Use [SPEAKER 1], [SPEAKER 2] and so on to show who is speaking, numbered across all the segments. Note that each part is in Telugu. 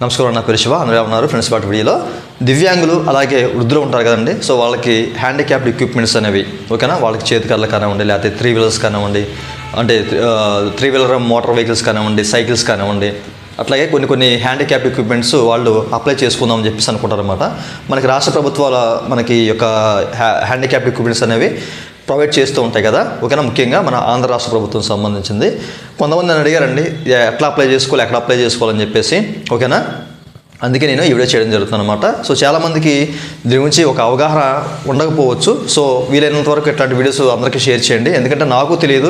[SPEAKER 1] నమస్కారం, నా పేరు శివ. అందరూ ఉన్నారు ఫ్రెండ్స్. పాటు వీడియోలో దివ్యాంగులు అలాగే వృద్ధులు ఉంటారు కదండి. సో వాళ్ళకి హ్యాండిక్యాప్డ్ ఎక్విప్మెంట్స్ అనేవి ఓకేనా, వాళ్ళకి చేతికర్రలు కానివ్వండి, లేకపోతే 3 వీలర్స్ కానివ్వండి, అంటే 3 వీలర్ మోటార్ వెహికల్స్ కానివ్వండి, సైకిల్స్ కానివ్వండి, అట్లాగే కొన్ని హ్యాండిక్యాప్ ఎక్విప్మెంట్స్ వాళ్ళు అప్లై చేసుకుందామని చెప్పేసి అనుకుంటారు అనమాట. మనకి రాష్ట్ర ప్రభుత్వాల మనకి యొక్క హ్యాండిక్యాప్ ఎక్విప్మెంట్స్ అనేవి ప్రొవైడ్ చేస్తూ ఉంటాయి కదా ఓకేనా. ముఖ్యంగా మన ఆంధ్ర రాష్ట్ర ప్రభుత్వం సంబంధించింది. కొంతమంది నన్ను అడిగారండి ఎట్లా అప్లై చేసుకోవాలి, ఎక్కడ అప్లై చేసుకోవాలని చెప్పేసి ఓకేనా. అందుకే నేను ఈ వీడియో చేయడం జరుగుతుంది అనమాట. సో చాలామందికి దీని గురించి ఒక అవగాహన ఉండకపోవచ్చు. సో వీలైనంత వరకు ఇట్లాంటి వీడియోస్ అందరికీ షేర్ చేయండి. ఎందుకంటే నాకు తెలియదు,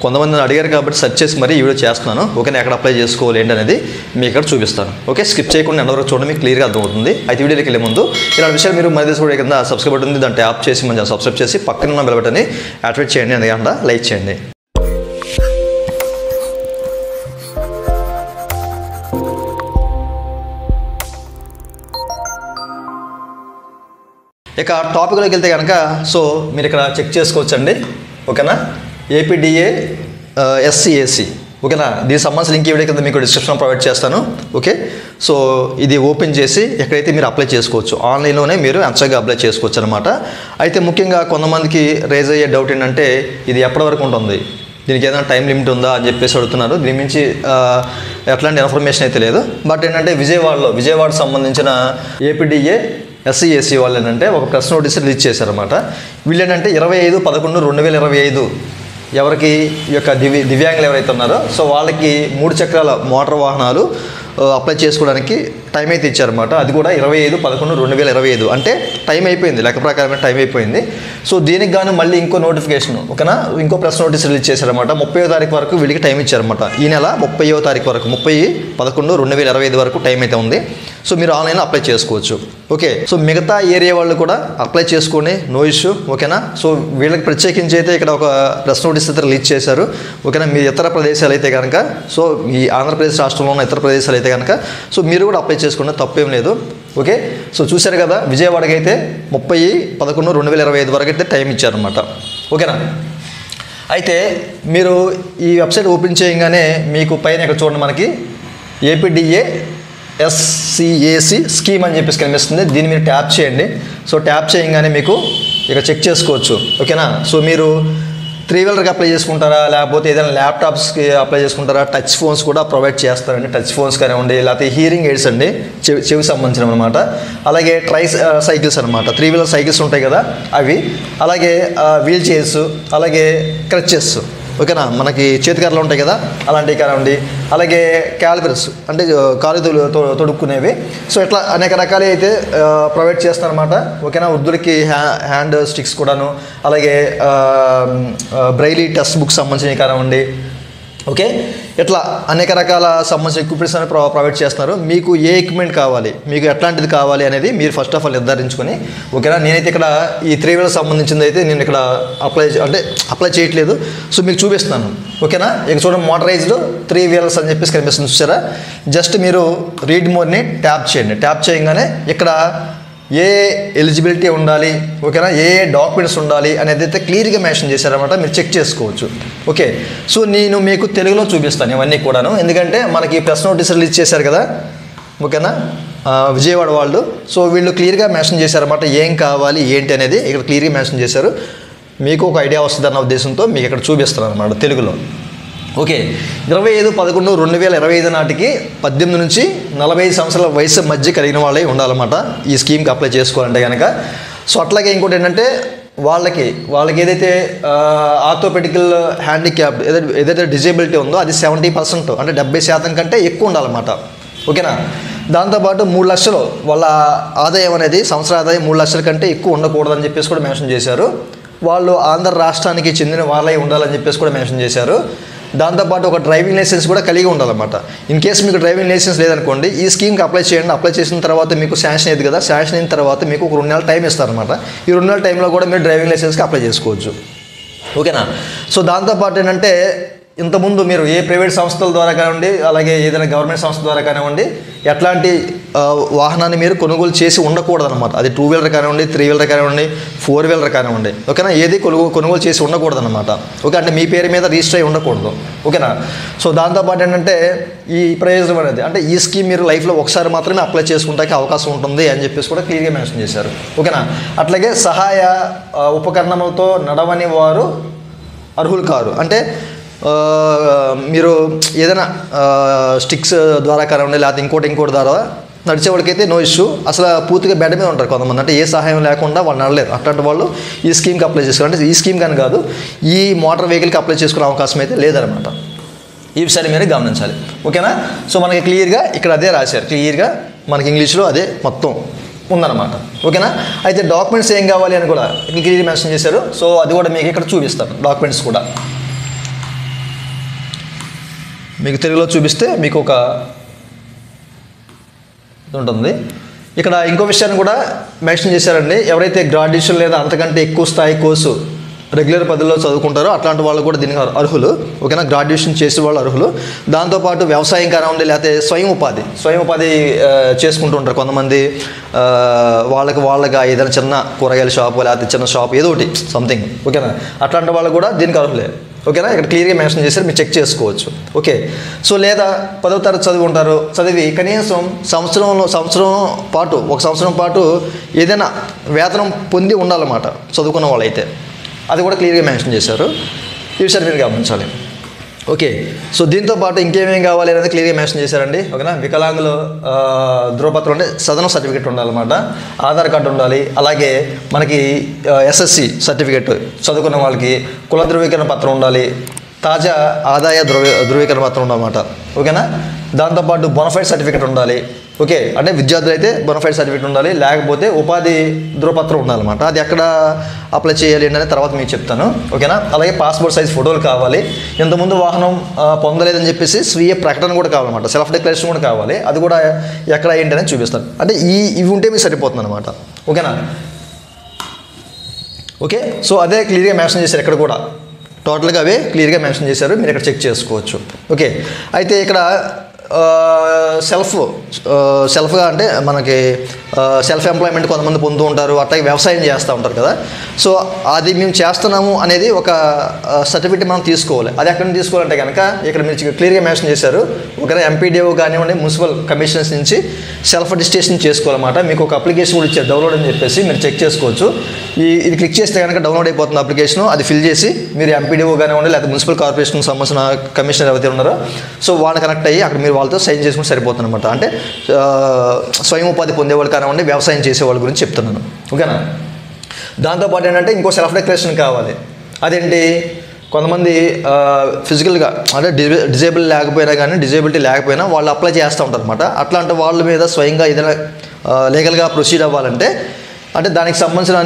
[SPEAKER 1] కొంతమంది నన్ను అడిగారు కాబట్టి సెర్చ్ చేసి మరీ ఈ వీడియో చేస్తున్నాను ఓకేనా. ఎక్కడ అప్లై చేసుకోవాలి ఏంటి అనేది మీకు ఇక్కడ చూపిస్తాను. ఓకే, స్కిప్ చేయకుండా ఎంతవరకు చూడండి, మీకు క్లియర్గా అర్థమవుతుంది. అయితే వీడియోకి వెళ్ళే ముందు ఇలాంటి విషయాలు మీరు మరి కూడా కింద సబ్స్క్రైబ్ బటన్ ఉంది, దాన్ని ట్యాప్ చేసి మంచిగా సబ్స్క్రైబ్ చేసి పక్కన ఉన్న బెల్ బటన్ని యాక్టివేట్ చేయండి, ఎందుకంటే లైక్ చేయండి. ఇక టాపిక్లోకి వెళ్తే కనుక సో మీరు ఇక్కడ చెక్ చేసుకోవచ్చండి ఓకేనా. ఏపీడిఏ ఎస్సీఏసీ ఓకేనా. దీనికి సంబంధించిన లింక్ వీడియో కింద మీకు డిస్క్రిప్షన్ ప్రొవైడ్ చేస్తాను. ఓకే, సో ఇది ఓపెన్ చేసి ఎక్కడైతే మీరు అప్లై చేసుకోవచ్చు, ఆన్లైన్లోనే మీరు ఎంచగా అప్లై చేసుకోవచ్చు అనమాట. అయితే ముఖ్యంగా కొంతమందికి రేజ్ అయ్యే డౌట్ ఏంటంటే ఇది ఎప్పటి వరకు ఉంటుంది, దీనికి ఏదైనా టైం లిమిట్ ఉందా అని చెప్పేసి అడుగుతున్నారు. దీని నుంచి ఎట్లాంటి ఇన్ఫర్మేషన్ అయితే లేదు. బట్ ఏంటంటే విజయవాడ సంబంధించిన ఏపీడిఏ ఎస్సీఏసీ వాళ్ళు ఏంటంటే ఒక ప్రెస్ నోటీస్ రిలీజ్ చేశారన్నమాట. వీళ్ళు ఏంటంటే 25/11/2025 ఎవరికి ఈ యొక్క దివ్యాంగులు ఎవరైతే ఉన్నారో సో వాళ్ళకి 3 చక్రాల మోటార్ వాహనాలు అప్లై చేసుకోవడానికి టైం అయితే ఇచ్చారన్నమాట. అది కూడా 25/11/2025 అంటే టైం అయిపోయింది, లెక్క ప్రకారమే టైం అయిపోయింది. సో దీనికి గాను మళ్ళీ ఇంకో నోటిఫికేషన్ ఓకేనా, ఇంకో ప్రెస్ నోటీస్ రిలీజ్ చేశారన్నమాట. 30వ తారీఖు వరకు వీళ్ళకి టైం ఇచ్చారన్నమాట. ఈ నెల 30వ తారీఖు వరకు 30/11/2025 వరకు టైం అయితే ఉంది. సో మీరు ఆన్లైన్లో అప్లై చేసుకోవచ్చు. ఓకే, సో మిగతా ఏరియా వాళ్ళు కూడా అప్లై చేసుకొని నో ఇష్యూ ఓకేనా. సో వీళ్ళకి ప్రత్యేకించి అయితే ఇక్కడ ఒక ప్రెస్ నోటీస్ అయితే రిలీజ్ చేశారు ఓకేనా. మీ ఇతర ప్రదేశాలు అయితే కనుక సో ఈ ఆంధ్రప్రదేశ్ రాష్ట్రంలో ఉన్న ఇతర ప్రదేశాలు అయితే కనుక సో మీరు కూడా అప్లై చేసుకున్న తప్పేం లేదు. ఓకే, సో చూశారు కదా, విజయవాడకి అయితే 30/11/2025 వరకు అయితే టైం ఇచ్చారనమాట ఓకేనా. అయితే మీరు ఈ వెబ్సైట్ ఓపెన్ చేయగానే మీకు పైన ఇక్కడ చూడండి, మనకి ఏపీడిఏ ఎస్సీఏసీ స్కీమ్ అని చెప్పేసి కనిపిస్తుంది. దీన్ని మీరు ట్యాప్ చేయండి. సో ట్యాప్ చేయగానే మీకు ఇక చెక్ చేసుకోవచ్చు ఓకేనా. సో మీరు 3 వీలర్కి అప్లై చేసుకుంటారా, లేకపోతే ఏదైనా ల్యాప్టాప్స్కి అప్లై చేసుకుంటారా, టచ్ ఫోన్స్ కూడా ప్రొవైడ్ చేస్తారండి. టచ్ ఫోన్స్ కానివ్వండి, లేకపోతే హీరింగ్ ఎయిడ్స్ అండి, చెవికి సంబంధించిన అనమాట. అలాగే సైకిల్స్ అనమాట, 3 వీలర్ సైకిల్స్ ఉంటాయి కదా అవి, అలాగే వీల్ చైర్స్, అలాగే క్రచెస్ ఓకేనా. మనకి చేతికర్రలు ఉంటాయి కదా అలాంటివి కానివ్వండి, అలాగే క్యాలిపర్స్ అంటే కాలు తొడుక్కునేవి. సో ఇట్లా అనేక రకాలు అయితే ప్రొవైడ్ చేస్తారన్నమాట ఓకేనా. వృద్ధులకి హ్యాండ్ స్టిక్స్ కూడాను, అలాగే బ్రైలీ టెక్స్ట్ బుక్స్ సంబంధించినవి కానివ్వండి ఓకే. ఇట్లా అనేక రకాల సంబంధించిన ఎక్విప్మెంట్స్ అనేవి ప్రొవైడ్ చేస్తున్నారు. మీకు ఏ ఎక్విప్మెంట్ కావాలి, మీకు ఎట్లాంటిది కావాలి అనేది మీరు ఫస్ట్ ఆఫ్ ఆల్ నిర్ధారించుకొని ఓకేనా. నేనైతే ఇక్కడ ఈ 3 వీలర్ సంబంధించింది అయితే నేను ఇక్కడ అప్లై చేయట్లేదు. సో మీకు చూపిస్తున్నాను ఓకేనా. ఇక చూడండి, మోటరైజ్డ్ 3 వీలర్స్ అని చెప్పేసి కనిపిస్తుంది చూసారా. జస్ట్ మీరు రీడ్ మోర్ని ట్యాప్ చేయండి. ట్యాప్ చేయగానే ఇక్కడ ఏ ఎలిజిబిలిటీ ఉండాలి ఓకేనా, ఏ డాక్యుమెంట్స్ ఉండాలి అనేది అయితే క్లియర్గా మెన్షన్ చేశారన్నమాట. మీరు చెక్ చేసుకోవచ్చు. ఓకే, సో నేను మీకు తెలుగులో చూపిస్తాను ఇవన్నీ కూడాను, ఎందుకంటే మనకి ప్రెస్ నోటీస్ రిలీజ్ చేశారు కదా ఓకేనా విజయవాడ వాళ్ళు. సో వీళ్ళు క్లియర్గా మెన్షన్ చేశారన్నమాట ఏం కావాలి ఏంటి అనేది ఇక్కడ క్లియర్గా మెన్షన్ చేశారు. మీకు ఒక ఐడియా వస్తుందన్న ఉద్దేశంతో మీకు ఇక్కడ చూపిస్తాను అనమాట తెలుగులో. ఓకే, 25/11/2025 నాటికి 18 నుంచి 45 సంవత్సరాల వయసు మధ్య కలిగిన వాళ్ళే ఉండాలన్నమాట ఈ స్కీమ్కి అప్లై చేసుకోవాలంటే కనుక. సో అట్లాగే ఇంకోటి ఏంటంటే వాళ్ళకి ఏదైతే ఆర్థోపెడికల్ హ్యాండిక్యాప్ ఏదైతే డిజేబిలిటీ ఉందో అది 70% అంటే 70% కంటే ఎక్కువ ఉండాలన్నమాట ఓకేనా. దాంతోపాటు 3 లక్షలు వాళ్ళ ఆదాయం అనేది సంవత్సర ఆదాయం 3 లక్షల కంటే ఎక్కువ ఉండకూడదని చెప్పేసి కూడా మెన్షన్ చేశారు. వాళ్ళు ఆంధ్ర రాష్ట్రానికి చెందిన వాళ్ళై ఉండాలని చెప్పేసి కూడా మెన్షన్ చేశారు. దాంతోపాటు ఒక డ్రైవింగ్ లైసెన్స్ కూడా కలిగి ఉండాలన్నమాట. ఇన్ కేసు మీకు డ్రైవింగ్ లైసెన్స్ లేదనుకోండి, ఈ స్కీమ్కి అప్లై చేయండి. అప్లై చేసిన తర్వాత మీకు శాంక్షన్ అయ్యింది కదా, శాంక్షన్ అయిన తర్వాత మీకు ఒక 2 నెలల టైం ఇస్తారనమాట. ఈ 2 నెలల టైంలో కూడా మీరు డ్రైవింగ్ లైసెన్స్కి అప్లై చేసుకోవచ్చు ఓకేనా. సో దాంతోపాటు ఏంటంటే ఇంతకుముందు మీరు ఏ ప్రైవేట్ సంస్థల ద్వారా కానివ్వండి, అలాగే ఏదైనా గవర్నమెంట్ సంస్థ ద్వారా కానివ్వండి, ఎట్లాంటి వాహనాన్ని మీరు కొనుగోలు చేసి ఉండకూడదు అనమాట. అది 2 వీలర్ కానివ్వండి, 3 వీలర్ కానివ్వండి, 4 వీలర్ కానివ్వండి, ఓకేనా. ఏది కొనుగోలు చేసి ఉండకూడదు అనమాట. ఓకే, అంటే మీ పేరు మీద రిజిస్టర్ అయ్యి ఉండకూడదు, ఓకేనా. సో దాంతోపాటు ఏంటంటే ఈ ప్రయోజనం అనేది అంటే ఈ స్కీమ్ మీరు లైఫ్లో ఒకసారి మాత్రమే అప్లై చేసుకుంటానికి అవకాశం ఉంటుంది అని చెప్పేసి కూడా క్లియర్గా మెన్షన్ చేశారు, ఓకేనా. అట్లాగే సహాయ ఉపకరణములతో నడవని వారు అర్హులు కారు. అంటే మీరు ఏదైనా స్టిక్స్ ద్వారా కానివ్వండి, లేకపోతే ఇంకోటి ద్వారా నడిచే వాళ్ళకైతే నో ఇష్యూ. అసలు పూర్తిగా బెడ్ మీద ఉంటారు కొంతమంది, అంటే ఏ సహాయం లేకుండా వాళ్ళు నడలేరు. అట్లాంటి వాళ్ళు ఈ స్కీమ్కి అప్లై చేసుకోవాలి. అంటే ఈ స్కీమ్ కానీ కాదు, ఈ మోటార్ వెహికల్కి అప్లై చేసుకునే అవకాశం అయితే లేదనమాట. ఈ విషయాన్ని మీరు గమనించాలి, ఓకేనా. సో మనకి క్లియర్గా ఇక్కడ అదే రాశారు, క్లియర్గా మనకి ఇంగ్లీష్లో అదే మొత్తం ఉందన్నమాట, ఓకేనా. అయితే డాక్యుమెంట్స్ ఏం కావాలి అని కూడా క్లియర్గా మెన్షన్ చేశారు. సో అది కూడా మీకు ఇక్కడ చూపిస్తాను. డాక్యుమెంట్స్ కూడా మీకు తెలుగులో చూపిస్తే మీకు ఒక ఉంటుంది. ఇక్కడ ఇంకో విషయాన్ని కూడా మెన్షన్ చేశారండి. ఎవరైతే గ్రాడ్యుయేషన్ లేదా అంతకంటే ఎక్కువ స్థాయి కోర్సు రెగ్యులర్ పద్ధతిలో చదువుకుంటారో అట్లాంటి వాళ్ళు కూడా దీనికి అర్హులు, ఓకేనా. గ్రాడ్యుయేషన్ చేసే వాళ్ళు అర్హులు. దాంతోపాటు వ్యవసాయం కానివ్వండి, లేకపోతే స్వయం ఉపాధి చేసుకుంటూ ఉంటారు కొంతమంది. వాళ్ళకి ఏదైనా చిన్న కూరగాయల షాపు లేకపోతే చిన్న షాప్ ఏదో ఒకటి సంథింగ్, ఓకేనా. అట్లాంటి వాళ్ళు కూడా దీనికి అర్హులే, ఓకేనా. ఇక్కడ క్లియర్గా మెన్షన్ చేశారు, మీరు చెక్ చేసుకోవచ్చు, ఓకే. సో లేదా 10వ తరగతి చదివి కనీసం ఒక సంవత్సరం పాటు ఏదైనా వేతనం పొంది ఉండాలన్నమాట చదువుకున్న వాళ్ళైతే. అది కూడా క్లియర్గా మెన్షన్ చేశారు. ఈ విషయాన్ని మీరు గమనించాలి, ఓకే. సో దీంతో పాటు ఇంకేమేం కావాలి అనేది క్లియర్గా మెన్షన్ చేశారండి, ఓకేనా. వికలాంగులు ధృవపత్రం అంటే సదనం సర్టిఫికేట్ ఉండాలన్నమాట, ఆధార్ కార్డు ఉండాలి. అలాగే మనకి SSC సర్టిఫికేట్ చదువుకున్న వాళ్ళకి కుల ధృవీకరణ పత్రం ఉండాలి, తాజా ఆదాయ ధృవీకరణ పత్రం ఉండాలన్నమాట, ఓకేనా. దాంతోపాటు బొనఫైడ్ సర్టిఫికేట్ ఉండాలి, ఓకే. అంటే విద్యార్థులు అయితే బొనఫైడ్ సర్టిఫికేట్ ఉండాలి, లేకపోతే ఉపాధి ధృవపత్రం ఉండాలన్నమాట. అది ఎక్కడ అప్లై చేయాలి అనేది తర్వాత మీకు చెప్తాను, ఓకేనా. అలాగే పాస్పోర్ట్ సైజ్ ఫోటోలు కావాలి. ఇంతకుముందు వాహనం పొందలేదని చెప్పేసి స్వీయ ప్రకటన కూడా కావాలన్నమాట, సెల్ఫ్ డిక్లరేషన్ కూడా కావాలి. అది కూడా ఎక్కడ ఏంటి అనేది చూపిస్తాను. అంటే ఇవి ఉంటే మీకు సరిపోతుంది అనమాట, ఓకేనా. ఓకే, సో అదే క్లియర్గా మెన్షన్ చేశారు ఇక్కడ కూడా, టోటల్గా అవే క్లియర్గా మెన్షన్ చేశారు, మీరు ఇక్కడ చెక్ చేసుకోవచ్చు, ఓకే. అయితే ఇక్కడ సెల్ఫ్గా అంటే మనకి సెల్ఫ్ ఎంప్లాయ్మెంట్ కొంతమంది పొందుతూ ఉంటారు, అట్లాగే వ్యవసాయం చేస్తూ ఉంటారు కదా. సో అది మేము చేస్తున్నాము అనేది ఒక సర్టిఫికేట్ మనం తీసుకోవాలి. అది ఎక్కడ నుంచి తీసుకోవాలంటే కనుక ఇక్కడ మీరు క్లియర్గా మెన్షన్ చేశారు, ఒక MPDO కానివ్వండి, మున్సిపల్ కమిషనర్స్ నుంచి సెల్ఫ్ రిజిస్ట్రేషన్ చేసుకోవాలన్నమాట. మీకు ఒక అప్లికేషన్ కూడా ఇచ్చారు డౌన్లోడ్ అని చెప్పేసి, మీరు చెక్ చేసుకోవచ్చు. ఇది క్లిక్ చేస్తే కనుక డౌన్లోడ్ అయిపోతుంది అప్లికేషన్. అది ఫిల్ చేసి మీరు MPDO కానివ్వండి, లేకపోతే మున్సిపల్ కార్పొరేషన్కి సంబంధించిన కమిషనర్ ఎవరైతే ఉన్నారో సో వాళ్ళు కనెక్ట్ అయ్యి అక్కడ మీరు వాళ్ళతో సైన్ చేసుకుని సరిపోతుంది అనమాట. అంటే స్వయం ఉపాధి పొందేవాళ్ళు కానివ్వండి, వ్యవసాయం చేసేవాళ్ళ గురించి చెప్తున్నాను, ఓకేనా. దాంతోపాటు ఏంటంటే ఇంకో సెల్ఫ్ డిక్లరేషన్ కావాలి. అదేంటి, కొంతమంది ఫిజికల్గా అంటే డిజేబిలిటీ లేకపోయినా వాళ్ళు అప్లై చేస్తూ ఉంటారు అనమాట. అట్లాంటి వాళ్ళ మీద స్వయంగా ఏదైనా లీగల్గా ప్రొసీడ్ అవ్వాలంటే అంటే దానికి సంబంధించిన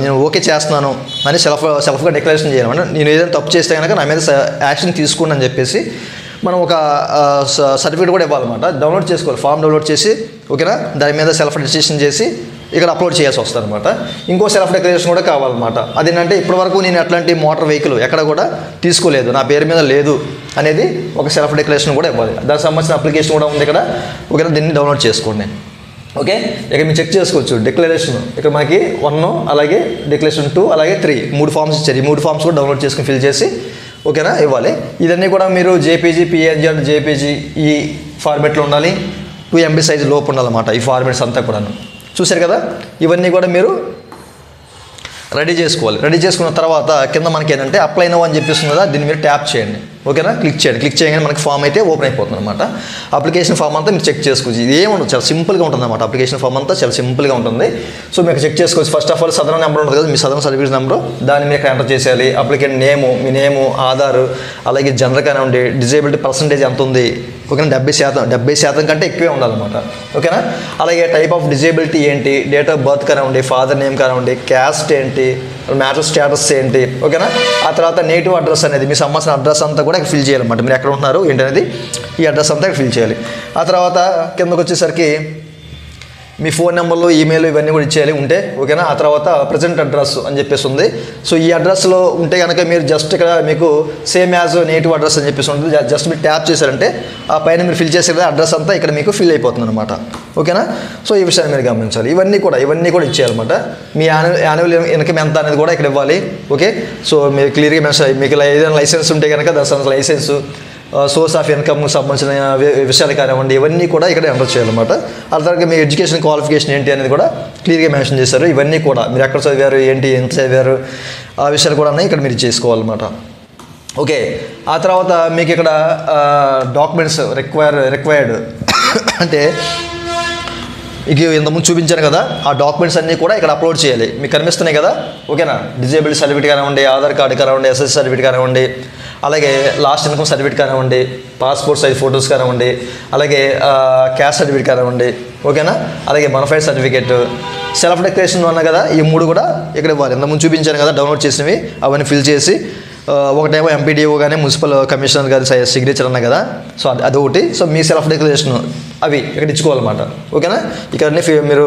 [SPEAKER 1] నేను ఓకే చేస్తున్నాను అని సెల్ఫ్గా డిక్లరేషన్ చేయాలన్నమాట. నేను ఏదైనా తప్పు చేస్తే కనుక నా మీద యాక్షన్ తీసుకోండి అని చెప్పేసి మనం ఒక సర్టిఫికేట్ కూడా ఇవ్వాలన్నమాట. డౌన్లోడ్ చేసుకోవాలి, ఫామ్ డౌన్లోడ్ చేసి, ఓకేనా. దాని మీద సెల్ఫ్ రిజిస్ట్రేషన్ చేసి ఇక్కడ అప్లోడ్ చేయాల్సి వస్తుంది అనమాట. ఇంకో సెల్ఫ్ డిక్లరేషన్ కూడా కావాలన్నమాట. అదేంటంటే ఇప్పటివరకు నేను అట్లాంటి మోటార్ వెహికల్ ఎక్కడ కూడా తీసుకోలేదు, నా పేరు మీద లేదు అనేది ఒక సెల్ఫ్ డిక్లరేషన్ కూడా ఇవ్వాలి. దానికి సంబంధించిన అప్లికేషన్ కూడా ఉంది ఇక్కడ, ఓకేనా. దీన్ని డౌన్లోడ్ చేసుకోండి, ఓకే. ఇక్కడ మీరు చెక్ చేసుకోవచ్చు డిక్లరేషన్. ఇక్కడ మనకి 1, అలాగే డిక్లరేషన్ 2, అలాగే 3 3 ఫామ్స్ ఇచ్చారు. ఈ 3 ఫామ్స్ కూడా డౌన్లోడ్ చేసుకుని ఫిల్ చేసి, ఓకేనా, ఇవ్వాలి. ఇదన్నీ కూడా మీరు JPG, PNG అండ్ JPG ఈ ఫార్మెట్లో ఉండాలి. 2 MB సైజు లోపు ఉండాలన్నమాట ఈ ఫార్మెట్స్ అంతా కూడా. చూశారు కదా, ఇవన్నీ కూడా మీరు రెడీ చేసుకోవాలి. రెడీ చేసుకున్న తర్వాత కింద మనకి ఏంటంటే అప్లై నౌ అని చెప్పేస్తుంది కదా, దీన్ని మీరు ట్యాప్ చేయండి, ఓకేనా. క్లిక్ చేయగానే మనకి ఫామ్ అయితే ఓపెన్ అయిపోతుంది అనమాట. అప్లికేషన్ ఫామ్ అంతా మీరు చెక్ చేసుకోవచ్చు. ఇది ఏముండదు, చాలా సింపుల్గా ఉంటుంది అనమాట. అప్లికేషన్ ఫామ్ అంతా చాలా సింపుల్గా ఉంటుంది. సో మీకు చెక్ చేసుకోవచ్చు. First of all southern number ఉంటుంది కదా, మీ సదరన్ సర్వీస్ నెంబరు, దాన్ని మీరు ఎంటర్ చేసేయాలి. అప్లికెంట్ నేము, మీ నేము, ఆధార్, అలాగే జనరల్ కానివ్వండి, డిజేబిలిటీ పర్సంటేజ్ ఎంత ఉంది, ఓకేనా. 70% కంటే ఎక్కువే ఉండాలన్నమాట, ఓకేనా. అలాగే టైప్ ఆఫ్ డిజేబిలిటీ ఏంటి, డేట్ ఆఫ్ బర్త్ కానివ్వండి, ఫాదర్ నేమ్ కానివ్వండి, క్యాస్ట్ ఏంటి, మ్యాటర్ స్టేటస్ ఏంటి, ఓకేనా. ఆ తర్వాత నేటివ్ అడ్రస్ అనేది మీ సంబంధించిన అడ్రస్ అంతా కూడా ఫిల్ చేయాలన్నమాట. మీరు ఎక్కడ ఉంటున్నారు ఏంటనేది ఈ అడ్రస్ అంతా ఫిల్ చేయాలి. ఆ తర్వాత కిందకు వచ్చేసరికి మీ ఫోన్ నెంబర్లు ఈమెయిల్ ఇవన్నీ కూడా ఇచ్చేయాలి ఉంటే ఓకేనా. ఆ తర్వాత ప్రజెంట్ అడ్రస్ అని చెప్పేసి ఉంది. సో ఈ అడ్రస్లో ఉంటే కనుక మీరు జస్ట్ ఇక్కడ మీకు సేమ్ యాజ్ నేటివ్ అడ్రస్ అని చెప్పేసి ఉంటుంది. జస్ట్ మీరు ట్యాప్ చేశారంటే ఆ పైన మీరు ఫిల్ చేసే అడ్రస్ అంతా ఇక్కడ మీకు ఫిల్ అయిపోతుంది అనమాట ఓకేనా. సో ఈ విషయాన్ని మీరు గమనించాలి. ఇవన్నీ కూడా ఇచ్చేయాలన్నమాట. మీ యాన్యువల్ ఇన్కమ్ ఎంత అనేది కూడా ఇక్కడ ఇవ్వాలి ఓకే. సో మీరు క్లియర్గా మెన్షన్ మీకు ఏదైనా లైసెన్స్ ఉంటే కనుక దాని లైసెన్స్ సోర్స్ ఆఫ్ ఇన్కమ్కి సంబంధించిన విషయాలు కానివ్వండి ఇవన్నీ కూడా ఇక్కడ ఎంటర్ చేయాలన్నమాట. ఆ తర్వాత మీ ఎడ్యుకేషన్ క్వాలిఫికేషన్ ఏంటి అనేది కూడా క్లియర్గా మెన్షన్ చేశారు. ఇవన్నీ కూడా మీరు ఎక్కడ చదివారు ఏంటి ఎంత చదివారు ఆ విషయాలు కూడా ఇక్కడ మీరు చేసుకోవాలన్నమాట ఓకే. ఆ తర్వాత మీకు ఇక్కడ డాక్యుమెంట్స్ రిక్వైర్డ్ అంటే ఇక ఇంతకుముందు చూపించాను కదా ఆ డాక్యుమెంట్స్ అన్నీ కూడా ఇక్కడ అప్లోడ్ చేయాలి. మీకు కనిపిస్తున్నాయి కదా ఓకేనా. డిజేబుల్డ్ సర్టిఫికేట్ కానివ్వండి, ఆధార్ కార్డు కానివ్వండి, ఎస్ఎస్సి సర్టిఫికేట్ కానివ్వండి, అలాగే లాస్ట్ ఇన్కమ్ సర్టిఫికేట్ కానివ్వండి, పాస్పోర్ట్ సైజ్ ఫొటోస్ కానివ్వండి, అలాగే క్యాస్ట్ సర్టిఫికేట్ కానివ్వండి ఓకేనా. అలాగే బొనఫైడ్ సర్టిఫికేట్, సెల్ఫ్ డిక్లరేషన్ అన్నా కదా ఈ 3 కూడా ఇక్కడ ఇవ్వాలి. ఇంతకుముందు చూపించాను కదా డౌన్లోడ్ చేసినవి అవన్నీ ఫిల్ చేసి ఒకటేమో ఎంపీడీఓ కానీ మున్సిపల్ కమిషనర్ గారి సిగ్నేచర్ అన్నా కదా సో అది ఒకటి. సో మీ సెల్ఫ్ డిక్లరేషన్ అవి ఇక్కడ ఇచ్చుకోవాలన్నమాట ఓకేనా. ఇక్కడ అన్నీ మీరు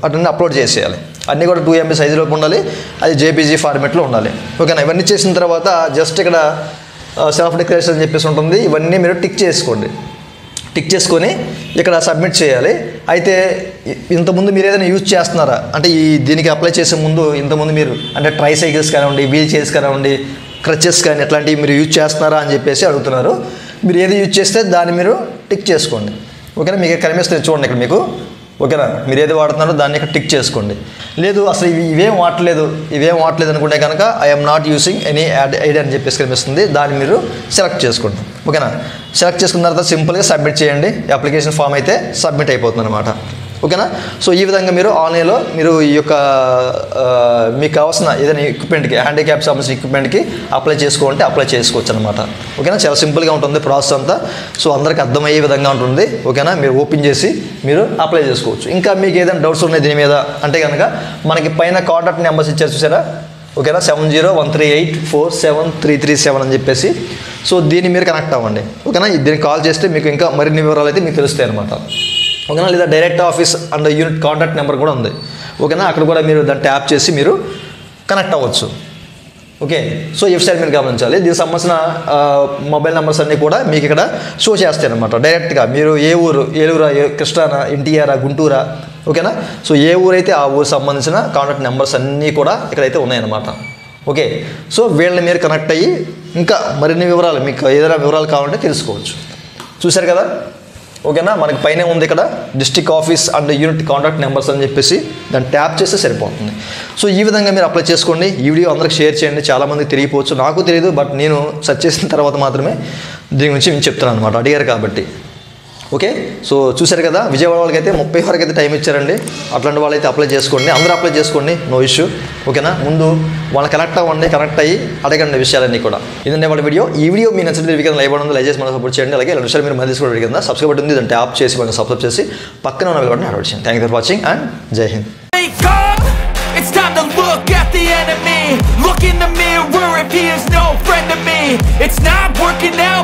[SPEAKER 1] అటన్నీ అప్లోడ్ చేసేయాలి. అన్నీ కూడా 2 MB సైజులో ఉండాలి. అది జేపీజీ ఫార్మెట్లో ఉండాలి ఓకేనా. ఇవన్నీ చేసిన తర్వాత జస్ట్ ఇక్కడ సెల్ఫ్ డిక్లరేషన్ అని చెప్పేసి ఉంటుంది. ఇవన్నీ మీరు టిక్ చేసుకోండి. టిక్ చేసుకొని ఇక్కడ సబ్మిట్ చేయాలి. అయితే ఇంతకుముందు మీరు ఏదైనా యూజ్ చేస్తున్నారా అంటే దీనికి అప్లై చేసే ముందు ఇంతకుముందు మీరు అంటే ట్రైసైకిల్స్ కానివ్వండి, వీల్ చైర్స్ కానివ్వండి, క్రచెస్ కానీ ఇట్లాంటివి మీరు యూజ్ చేస్తున్నారా అని చెప్పేసి అడుగుతున్నారు. మీరు ఏది యూజ్ చేస్తే దాన్ని మీరు టిక్ చేసుకోండి ఓకేనా. మీకు కనిపిస్తుంది చూడండి ఇక్కడ మీకు ఓకేనా. మీరు ఏది వాడుతున్నారో దాన్ని ఇక్కడ టిక్ చేసుకోండి. లేదు అసలు ఇవేం వాడలేదు అనుకుంటే కనుక I'm not using any ID అని చెప్పేసి కనిపిస్తుంది. దాన్ని మీరు సెలెక్ట్ చేసుకోండి ఓకేనా. సెలెక్ట్ చేసుకున్న తర్వాత సింపుల్గా సబ్మిట్ చేయండి. అప్లికేషన్ ఫామ్ అయితే సబ్మిట్ అయిపోతుంది అనమాట ఓకేనా. సో ఈ విధంగా మీరు ఆన్లైన్లో మీరు ఈ యొక్క మీకు కావాల్సిన ఏదైనా ఎక్విప్మెంట్కి హ్యాండిక్యాప్ సంబంధించిన ఎక్విప్మెంట్కి అప్లై చేసుకోవచ్చు అనమాట ఓకేనా. చాలా సింపుల్గా ఉంటుంది ప్రాసెస్ అంతా. సో అందరికీ అర్థమయ్యే విధంగా ఉంటుంది ఓకేనా. మీరు ఓపెన్ చేసి మీరు అప్లై చేసుకోవచ్చు. ఇంకా మీకు ఏదైనా డౌట్స్ ఉన్నాయి దీని మీద అంటే కనుక మనకి పైన కాంటాక్ట్ నెంబర్స్ ఇచ్చారు చూసారా ఓకేనా. 7013847337 అని చెప్పేసి సో దీన్ని మీరు కనెక్ట్ అవ్వండి ఓకేనా. దీనికి కాల్ చేస్తే మీకు ఇంకా మరిన్ని వివరాలు అయితే మీకు తెలుస్తాయి అనమాట ఓకేనా. లేదా direct office and unit contact number కూడా ఉంది ఓకేనా. అక్కడ కూడా మీరు దాన్ని ట్యాప్ చేసి మీరు కనెక్ట్ అవ్వచ్చు ఓకే. సో ఈ విషయాన్ని మీరు గమనించాలి. దీనికి సంబంధించిన మొబైల్ నెంబర్స్ అన్నీ కూడా మీకు ఇక్కడ షో చేస్తాయి అనమాట డైరెక్ట్గా. మీరు ఏ ఊరు ఏలూరా, కృష్ణానా, ఎన్టీఆరా, గుంటూరా ఓకేనా. సో ఏ ఊరైతే ఆ ఊరు సంబంధించిన కాంటాక్ట్ నెంబర్స్ అన్నీ కూడా ఇక్కడైతే ఉన్నాయన్నమాట ఓకే. సో వీళ్ళని మీరు కనెక్ట్ అయ్యి ఇంకా మరిన్ని వివరాలు మీకు ఏదైనా వివరాలు కావాలంటే తెలుసుకోవచ్చు. చూశారు కదా ఓకేనా. మనకి పైన ఉంది ఇక్కడ district office and unit contact numbers అని చెప్పేసి దాన్ని ట్యాప్ చేస్తే సరిపోతుంది. సో ఈ విధంగా మీరు అప్లై చేసుకోండి. ఈ వీడియో అందరికి షేర్ చేయండి. చాలామందికి తెలియకపోవచ్చు, నాకు తెలియదు, బట్ నేను సెర్చ్ చేసిన తర్వాత మాత్రమే దీని గురించి నేను చెప్తున్నాను అనమాట, అడిగారు కాబట్టి ఓకే. సో చూశారు కదా విజయవాడ వాళ్ళకి అయితే 30 వరకు అయితే టైం ఇచ్చారండి. అట్లాంటి వాళ్ళైతే అప్లై చేసుకోండి. అందరూ అప్లై చేసుకోండి, నో ఇష్యూ ఓకేనా. ముందు వాళ్ళని కనెక్ట్ అయ్యి అడగండి విషయాలన్నీ కూడా. ఇదండి వాళ్ళ వీడియో. ఈ వీడియో మీ నచ్చితే వీడియో లైవ్ ఉంది, లైక్ చేసి మనం సపోర్ట్ చేయండి. అలాగే ఇలాంటి విషయాలు మీరు మళ్ళీ తీసుకోవడం కింద సబ్స్క్రైబ్ బటన్ ఉంది, దాన్ని ట్యాప్ చేసి మనం సబ్స్క్రైబ్ చేసి పక్కన ఉన్న బెల్ బటన్ యాడ్ చేయండి. Thank you for watching and జై Hind.
[SPEAKER 2] It's time to look at the enemy. Look in the mirror if he is no friend to me. It's not working out.